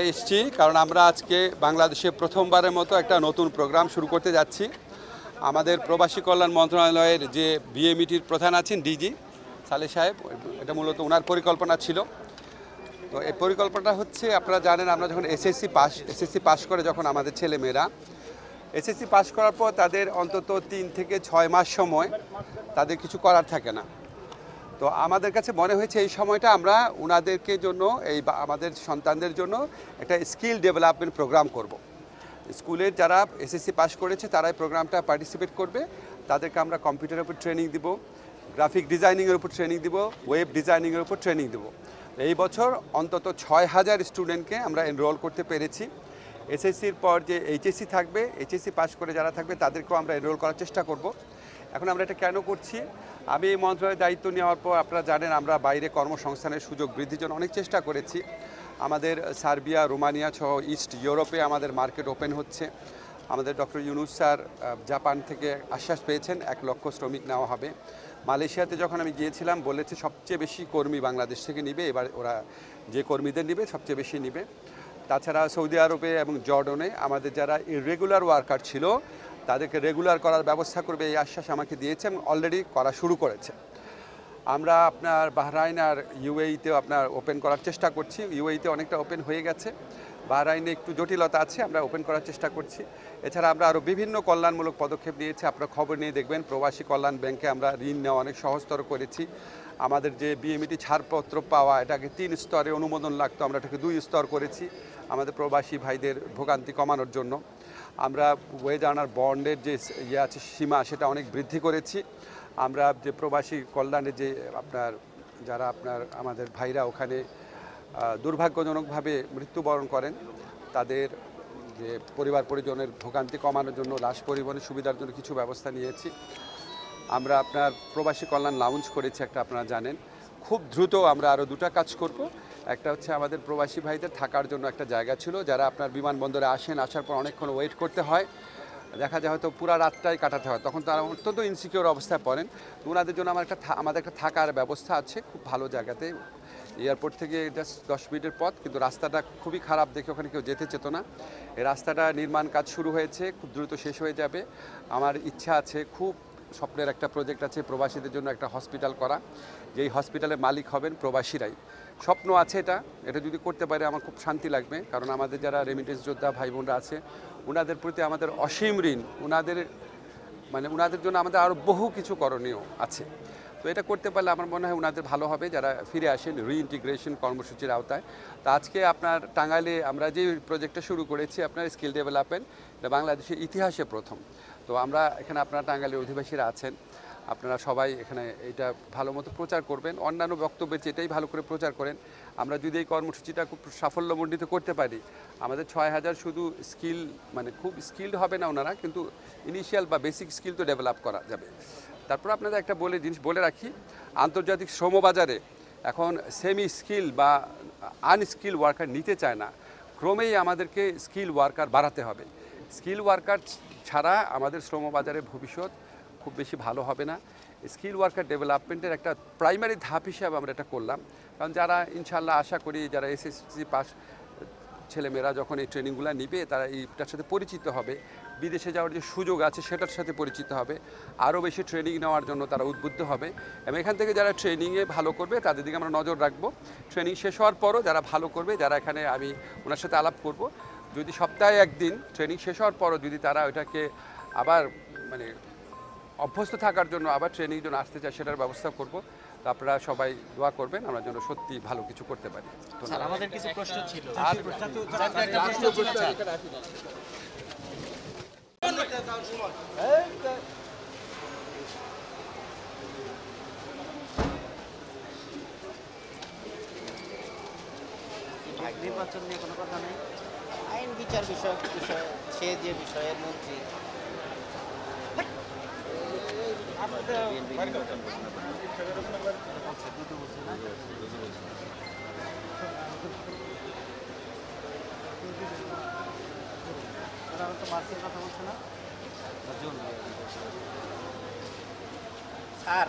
এসেছি কারণ আমরা আজকে বাংলাদেশে প্রথমবারের মতো একটা নতুন প্রোগ্রাম শুরু করতে যাচ্ছি। আমাদের প্রবাসী কল্যাণ মন্ত্রণালয়ের যে বিএমইটির প্রধান আছেন ডিজি সালেহ সাহেব, এটা মূলত ওনার পরিকল্পনা ছিল। তো এই পরিকল্পনাটা হচ্ছে, আপনারা জানেন আমরা যখন এসএসসি পাস করে যখন আমাদের ছেলেমেয়েরা এসএসসি পাস করার পর তাদের অন্তত 3 থেকে 6 মাস সময় তাদের কিছু করার থাকে না। তো আমাদের কাছে মনে হয়েছে এই সময়টা আমরা ওনাদেরকে জন্য আমাদের সন্তানদের জন্য একটা স্কিল ডেভেলপমেন্ট প্রোগ্রাম করব। স্কুলের যারা এসএসসি পাস করেছে তারাই প্রোগ্রামটা পার্টিসিপেট করবে। তাদেরকে আমরা কম্পিউটারের উপর ট্রেনিং দিব, গ্রাফিক ডিজাইনিংয়ের উপর ট্রেনিং দিব, ওয়েব ডিজাইনিংয়ের উপর ট্রেনিং দেব। এই বছর অন্তত 6000 স্টুডেন্টকে আমরা এনরোল করতে পেরেছি। এসএসসির পর যে এইচএসসি থাকবে, এইচএসসি পাস করে যারা থাকবে তাদেরকেও আমরা এনরোল করার চেষ্টা করব। এখন আমরা এটা কেন করছি? আমি এই মন্ত্রণালয়ের দায়িত্ব নেওয়ার পর আপনারা জানেন আমরা বাইরে কর্মসংস্থানের সুযোগ বৃদ্ধির জন্য অনেক চেষ্টা করেছি। আমাদের সার্বিয়া, রোমানিয়া সহ ইস্ট ইউরোপে আমাদের মার্কেট ওপেন হচ্ছে। আমাদের ডক্টর ইউনুস স্যার জাপান থেকে আশ্বাস পেয়েছেন 1 লক্ষ শ্রমিক নেওয়া হবে। মালয়েশিয়াতে যখন আমি গিয়েছিলাম বলেছে সবচেয়ে বেশি কর্মী বাংলাদেশ থেকে নিবে, এবার ওরা যে কর্মীদের নিবে সবচেয়ে বেশি নিবে। তাছাড়া সৌদি আরবে এবং জর্ডনে আমাদের যারা ইররেগুলার ওয়ার্কার ছিল তাদেরকে রেগুলার করার ব্যবস্থা করবে, এই আশ্বাস আমাকে দিয়েছে এবং অলরেডি করা শুরু করেছে। আমরা আপনার বাহরাইন আর ইউএইতেও আপনার ওপেন করার চেষ্টা করছি। ইউএইতে অনেকটা ওপেন হয়ে গেছে, বাহরাইনে একটু জটিলতা আছে, আমরা ওপেন করার চেষ্টা করছি। এছাড়া আমরা আরও বিভিন্ন কল্যাণমূলক পদক্ষেপ নিয়েছি। আপনারা খবর নিয়ে দেখবেন প্রবাসী কল্যাণ ব্যাংকে আমরা ঋণ নেওয়া অনেক সহজতর করেছি। আমাদের যে বিএমইটি ছাড়পত্র পাওয়া, এটাকে 3 স্তরে অনুমোদন লাগতো, আমরা এটাকে 2 স্তর করেছি আমাদের প্রবাসী ভাইদের ভোগান্তি কমানোর জন্য। আমরা ওয়েজ আর্নার বন্ডের যে আছে সীমা, সেটা অনেক বৃদ্ধি করেছি। আমরা যে প্রবাসী কল্যাণের যে যারা আমাদের ভাইরা ওখানে দুর্ভাগ্যজনকভাবে মৃত্যুবরণ করেন, তাদের যে পরিবার পরিজনের ভোগান্তি কমানোর জন্য লাশ পরিবহনের সুবিধার জন্য কিছু ব্যবস্থা নিয়েছি। আমরা প্রবাসী কল্যাণ লাউঞ্জ করেছি একটা, আপনারা জানেন। খুব দ্রুত আমরা আরও 2টা কাজ করব। একটা হচ্ছে আমাদের প্রবাসী ভাইদের থাকার জন্য একটা জায়গা ছিল, যারা বিমানবন্দরে আসার পর অনেকক্ষণ ওয়েট করতে হয়, দেখা যায় হয়তো পুরো রাতটাই কাটাতে হয়, তখন তারা অত্যন্ত ইনসিকিউর অবস্থায় পড়েন। ওনাদের জন্য আমাদের একটা থাকার ব্যবস্থা আছে খুব ভালো জায়গাতে, এয়ারপোর্ট থেকে জাস্ট 10 মিনিটের পথ, কিন্তু রাস্তাটা খুবই খারাপ দেখে ওখানে কেউ যেতে চেত না। এই রাস্তাটা নির্মাণ কাজ শুরু হয়েছে, খুব দ্রুত শেষ হয়ে যাবে। আমার ইচ্ছা আছে, খুব স্বপ্নের একটা প্রজেক্ট আছে প্রবাসীদের জন্য একটা হসপিটাল করা, যেই হসপিটালের মালিক হবেন প্রবাসীরাই। স্বপ্ন আছে এটা যদি করতে পারে আমার খুব শান্তি লাগবে, কারণ আমাদের যারা রেমিটেন্স যোদ্ধা ভাই বোনরা আছে ওনাদের প্রতি আমাদের অসীম ঋণ। ওনাদের জন্য আমাদের আরও বহু কিছু করণীয় আছে। তো এটা করতে পারলে আমার মনে হয় ওনাদের ভালো হবে, যারা ফিরে আসেন রিইন্টিগ্রেশন কর্মসূচির আওতায়। তো আজকে টাঙ্গাইলে আমরা যে প্রজেক্টটা শুরু করেছি স্কিল ডেভেলপমেন্ট, এটা বাংলাদেশের ইতিহাসে প্রথম। তো আমরা এখানে আপনারা অধিবাসীরা আছেন, আপনারা সবাই এখানে এটা ভালো মতো প্রচার করবেন, অন্যান্য বক্তব্যের চেয়ে ভালো করে প্রচার করেন। আমরা যদি এই কর্মসূচিটা খুব সাফল্যমণ্ডিত করতে পারি, আমাদের 6000 শুধু খুব স্কিলড হবে না ওনারা, কিন্তু ইনিশিয়াল বা বেসিক স্কিল তো ডেভেলপ করা যাবে। তারপর আপনাদের একটা জিনিস বলে রাখি, আন্তর্জাতিক শ্রমবাজারে এখন সেমি স্কিল বা আনস্কিল ওয়ার্কার নিতে চায় না। ক্রমেই আমাদেরকে স্কিল ওয়ার্কার বাড়াতে হবে। স্কিল ওয়ার্কার ছাড়া আমাদের শ্রমবাজারের ভবিষ্যৎ খুব বেশি ভালো হবে না। স্কিল ওয়ার্কার ডেভেলপমেন্টের একটা প্রাইমারি ধাপ হিসাবে আমরা এটা করলাম, কারণ যারা ইনশাল্লাহ আশা করি যারা এসএসসি পাস ছেলেমেয়েরা যখন এই ট্রেনিংগুলো নিবে তারা এইটার সাথে পরিচিত হবে, বিদেশে যাওয়ার যে সুযোগ আছে সেটার সাথে পরিচিত হবে, আরও বেশি ট্রেনিং নেওয়ার জন্য তারা উদ্বুদ্ধ হবে। এবং এখান থেকে যারা ট্রেনিংয়ে ভালো করবে তাদের দিকে আমরা নজর রাখবো। ট্রেনিং শেষ হওয়ার পরও যারা ভালো করবে, যারা এখানে আমি ওনার সাথে আলাপ করব, যদি সপ্তাহে একদিন ট্রেনিং শেষ হওয়ার পরও যদি তারা ওইটাকে আবার অভ্যস্ত থাকার জন্য আবার ট্রেনিংয়ের জন্য আসতে চায়, সেটার ব্যবস্থা করব। তো আপনারা সবাই দোয়া করবেন আমরা যেন সত্যি ভালো কিছু করতে পারি। আমাদের কিছু প্রশ্ন ছিল। নির্বাচন নিয়ে কোনো কথা নেই, আইন বিচার বিষয় সে যে বিষয়ের মন্ত্রী মার্চের কথা বলছে না স্যার।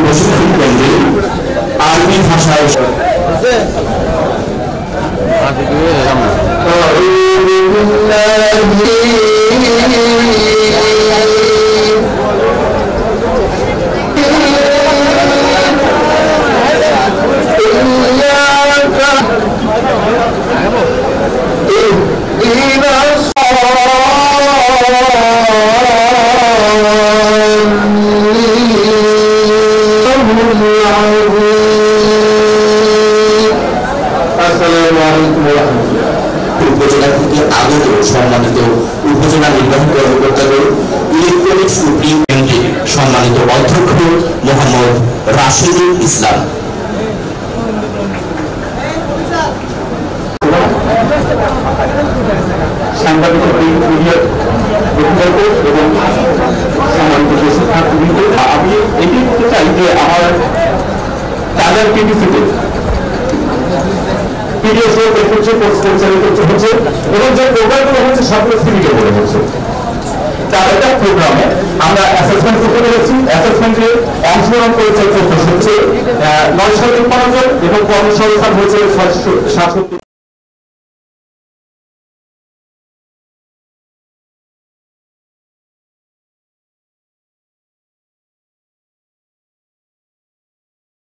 প্রশিক্ষণ কেন্দ্রে আরবি ভাষায় উপজেলা থেকে আগত সম্মানিত উপজেলা নির্বাহী কর্মকর্তাগণ, ইলেকট্রনিক্স সুপ্রিম কেন্দ্রে সম্মানিত অধ্যক্ষ মোহাম্মদ রাশেদুল ইসলাম, সাংবাদিক এবং সম্মানিত শিক্ষার্থীবৃন্দ, আমি এটি বলতে চাই যে আমার তাদের টিভিসিতে ভিডিও শো হচ্ছে, পোস্ট পরিচালিত হচ্ছে এবং যে প্রোগ্রামগুলো হচ্ছে সবগুলো সিভিকে বলে হচ্ছে। তার একটা প্রোগ্রামে আমরা অ্যাসেসমেন্ট করতে পেরেছি। অ্যাসেসমেন্টে অংশগ্রহণ করেছে 1400 হচ্ছে 953 জন এবং কর্মসংস্থান হয়েছে 667।